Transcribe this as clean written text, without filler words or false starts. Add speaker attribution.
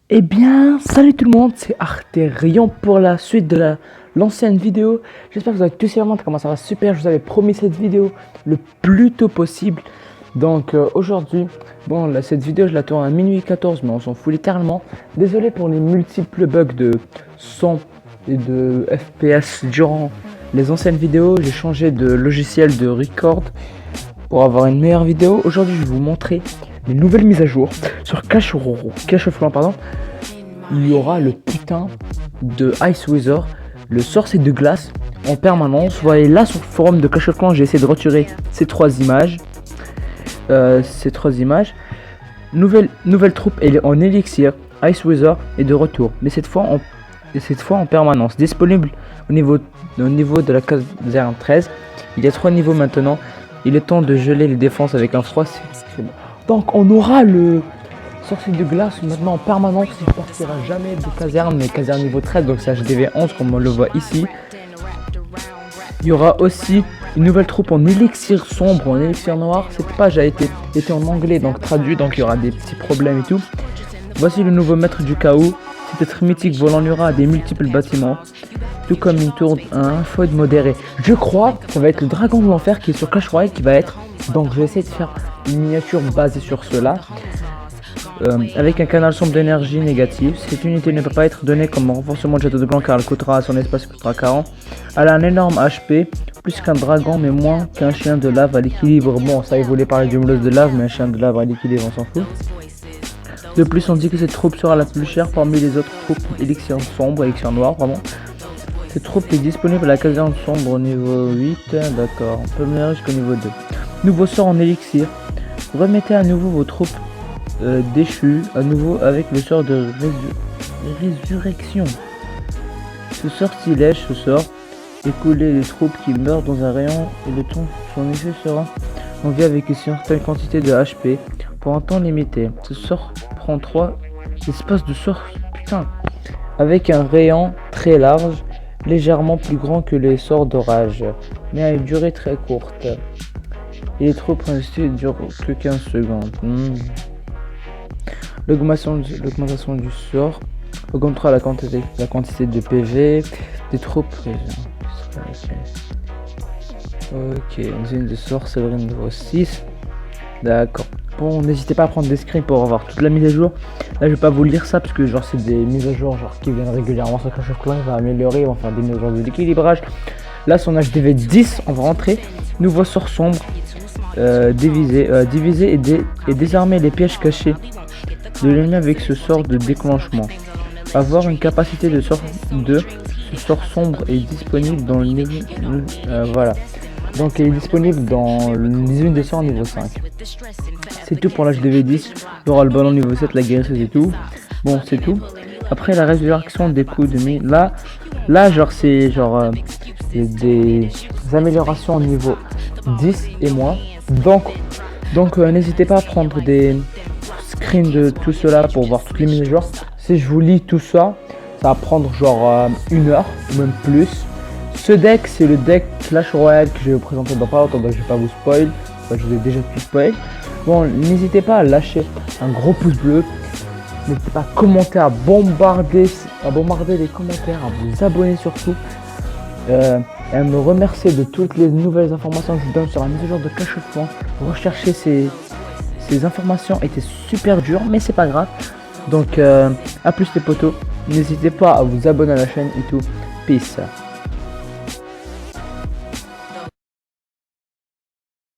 Speaker 1: Eh bien, salut tout le monde, c'est Arthérion pour la suite de l'ancienne vidéo. J'espère que vous avez tous vraiment comment ça va super. Je vous avais promis cette vidéo le plus tôt possible. Donc aujourd'hui, bon, cette vidéo je la tourne à minuit 14, mais on s'en fout littéralement. Désolé pour les multiples bugs de son et de FPS durant les anciennes vidéos. J'ai changé de logiciel de record pour avoir une meilleure vidéo. Aujourd'hui, je vais vous montrer les nouvelles mises à jour sur Clash of Clans, pardon. Il y aura le putain de Ice Wither, le sorcier de glace en permanence. Vous voyez là sur le forum de Clash of Clans, j'ai essayé de retirer ces trois images. Nouvelle troupe, elle est en élixir. Ice Wither est de retour, mais cette fois en permanence. Disponible au niveau de la caserne 13. Il y a 3 niveaux maintenant. Il est temps de geler les défenses avec un froid. Donc on aura le sorcier de glace maintenant en permanence. Il ne partira jamais de caserne, mais caserne niveau 13, donc c'est HDV 11 comme on le voit ici. Il y aura aussi une nouvelle troupe en élixir sombre, en élixir noir. Cette page a été en anglais, donc traduit, donc il y aura des petits problèmes et tout. Voici le nouveau maître du chaos. Cet être mythique volant à des multiples bâtiments, tout comme une tour, un foid modéré. Je crois que ça va être le dragon de l'enfer qui est sur Clash Royale qui va être. Donc je vais essayer de faire une miniature basée sur cela. Avec un canal sombre d'énergie négative. Cette unité ne peut pas être donnée comme renforcement de château de blanc car elle coûtera, son espace coûtera 40. Elle a un énorme HP, plus qu'un dragon mais moins qu'un chien de lave à l'équilibre. Bon, ça il voulait parler d'une mouleuse de lave, mais un chien de lave à l'équilibre on s'en fout. De plus, on dit que cette troupe sera la plus chère parmi les autres troupes élixir sombre, élixir noir, vraiment. Cette troupe est disponible à la caserne sombre au niveau 8, d'accord, on peut mener jusqu'au niveau 2. Nouveau sort en élixir. Remettez à nouveau vos troupes déchues, à nouveau avec le sort de résurrection. Ce sortilège, écouler les troupes qui meurent dans un rayon et le temps son effet sera en vie avec une certaine quantité de HP pour un temps limité. Ce sort prend 3 espaces de sort, putain, avec un rayon très large, légèrement plus grand que les sorts d'orage, mais à une durée très courte. Et les troupes restées durent que 15 secondes. L'augmentation du sort augmentera la quantité de PV des troupes. Ok, usine de sorcellerie niveau 6. D'accord. Bon, n'hésitez pas à prendre des screens pour avoir toute la mise à jour. Là, je vais pas vous lire ça parce que genre c'est des mises à jour genre qui viennent régulièrement sur Clash of Clans. Il va améliorer, ils vont faire des mises à jour de l'équilibrage. Là, son HDV 10, on va rentrer. Nouveau sort sombre, diviser et désarmer les pièges cachés de l'ennemi avec ce sort de déclenchement. Avoir une capacité de sort 2. Ce sort sombre est disponible dans le niveau voilà. Donc il est disponible dans l'une des sorts niveau 5. C'est tout pour l'HDV 10. Il y aura le ballon niveau 7, la guérisseuse et tout. Bon, c'est tout. Après la résurrection des coups de mine. Là genre c'est genre des améliorations au niveau 10 et moins. Donc n'hésitez pas à prendre des screens de tout cela pour voir toutes les mises à jour. Si je vous lis tout ça, ça va prendre genre 1 heure ou même plus. Ce deck, c'est le deck Clash Royale que je vais vous présenter dans pas longtemps, donc je vais pas vous spoil. Enfin, je vous ai déjà tout spoil. Bon, n'hésitez pas à lâcher un gros pouce bleu. N'hésitez pas à commenter, à bombarder les commentaires, à vous abonner surtout. Et à me remercier de toutes les nouvelles informations que je vous donne sur la mise à jour de Clash of Clans. Rechercher ces informations était super dur, mais c'est pas grave. Donc, à plus les potos. N'hésitez pas à vous abonner à la chaîne et tout. Peace.